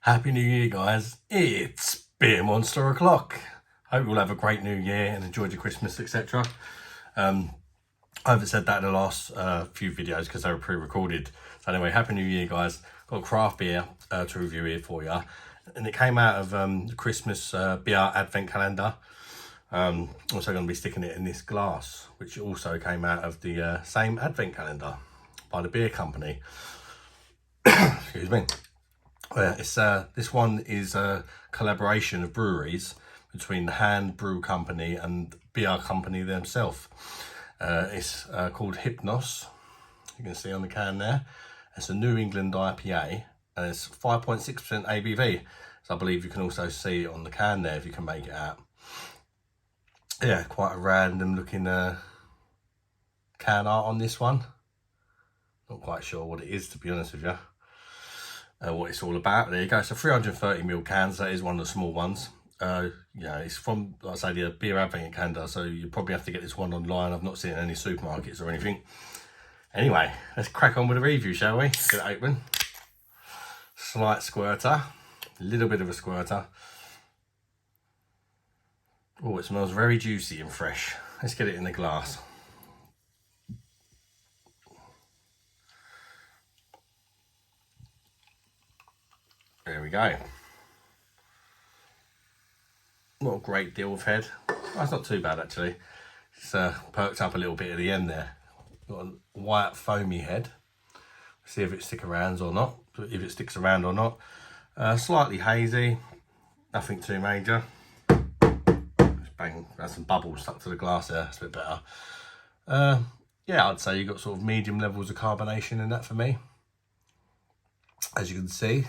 Happy New Year, guys. It's Beer Monster o'clock. Hope you'll have a great New Year and enjoyed your Christmas, etc. I haven't said that in the last few videos because they were pre-recorded. So anyway, Happy New Year, guys. Got a craft beer to review here for you. And it came out of the Christmas beer advent calendar. Also going to be sticking it in this glass, which also came out of the same advent calendar by the beer company. Excuse me. This one is a collaboration of breweries between the Hand Brew Company and Beer Company themselves. It's called Hypnos. You can see on the can there. It's a New England IPA and it's 5.6% ABV. So I believe you can also see it on the can there if you can make it out. Yeah, quite a random looking can art on this one. Not quite sure what it is, to be honest with you. What it's all about. There you go. So 330ml cans. That is one of the small ones. Yeah, it's from, like I say, the beer advent calendar. So you probably have to get this one online. I've not seen it in any supermarkets or anything. Anyway, let's crack on with the review, shall we? Get it open. Slight squirter. A little bit of a squirter. Oh, it smells very juicy and fresh. Let's get it in the glass. There we go. Not a great deal of head. That's not too bad actually. It's perked up a little bit at the end there. Got a white foamy head. See if it sticks around or not. Slightly hazy. Nothing too major. Just bang, there's some bubbles stuck to the glass there. That's a bit better. Yeah, I'd say you've got sort of medium levels of carbonation in that for me. As you can see.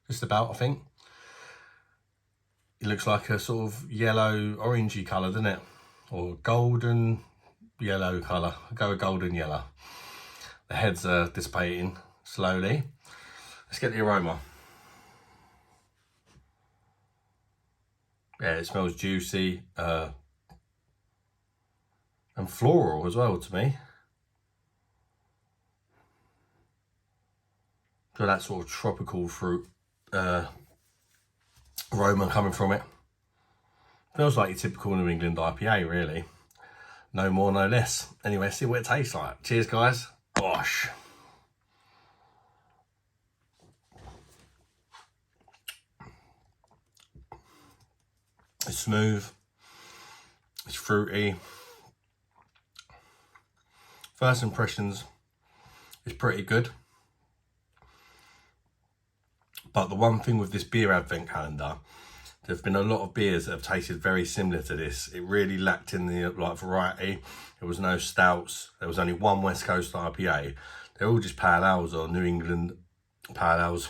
Just about, I think. It looks like a sort of yellow orangey colour, doesn't it? Or golden yellow colour. I'll go with golden yellow. The heads are dissipating slowly. Let's get the aroma. Yeah, it smells juicy and floral as well to me. So that sort of tropical fruit aroma coming from it. Feels like your typical New England IPA, really. No more, no less. Anyway, see what it tastes like. Cheers, guys. Gosh. It's smooth. It's fruity. First impressions is pretty good. But the one thing with this beer advent calendar, there have been a lot of beers that have tasted very similar to this. It really lacked in the variety. There was no stouts. There was only one West Coast IPA. They're all just pale ales or New England pale ales.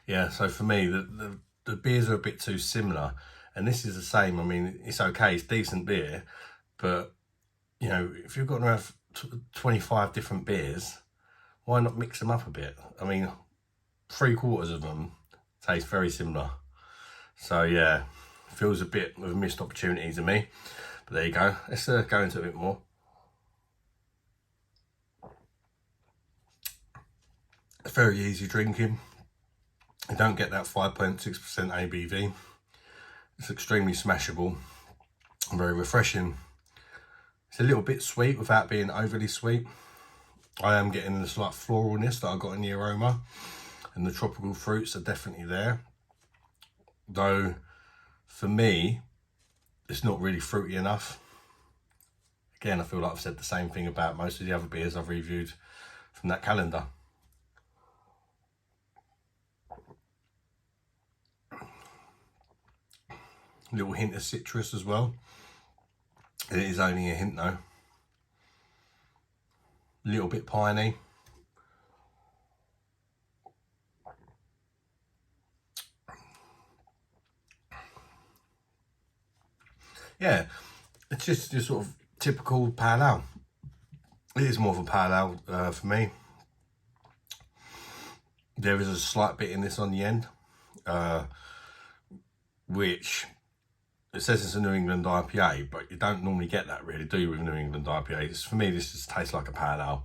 Yeah, so for me, the beers are a bit too similar. And this is the same. I mean, it's okay. It's decent beer. But, you know, if you've got to have 25 different beers, why not mix them up a bit? I mean, 3/4 of them taste very similar. So yeah, feels a bit of a missed opportunity to me. But there you go. Let's go into a bit more. It's very easy drinking. You don't get that 5.6% ABV. It's extremely smashable and very refreshing. It's a little bit sweet without being overly sweet. I am getting the slight floralness that I got in the aroma. And the tropical fruits are definitely there. Though, for me, it's not really fruity enough. Again, I feel like I've said the same thing about most of the other beers I've reviewed from that calendar. A little hint of citrus as well. It is only a hint though. A little bit piney. Yeah, it's just your sort of typical pale ale. It is more of a pale ale for me. There is a slight bit in this on the end, which it says it's a New England IPA, but you don't normally get that really, do you, with New England IPAs? For me, this just tastes like a pale ale.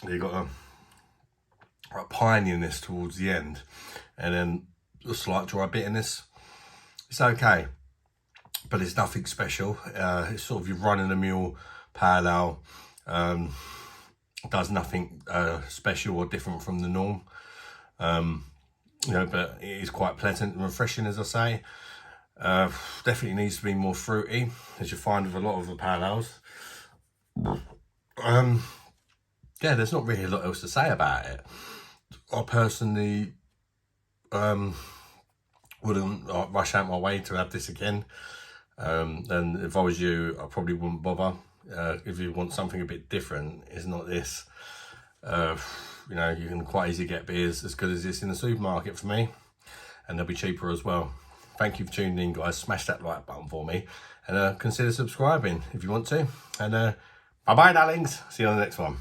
You got a pininess towards the end, and then a slight dry bitterness. It's okay, but it's nothing special. It's sort of your run-of-the-mill pale ale. Does nothing special or different from the norm. You know, but it is quite pleasant and refreshing, as I say. Definitely needs to be more fruity, as you find with a lot of the pale ales. Yeah, there's not really a lot else to say about it. I personally wouldn't rush out my way to have this again. And if I was you, I probably wouldn't bother. If you want something a bit different, it's not this. You know, you can quite easily get beers as good as this in the supermarket for me, and they'll be cheaper as well. Thank you for tuning in, guys. Smash that like button for me, and consider subscribing if you want to. And bye bye, darlings. See you on the next one.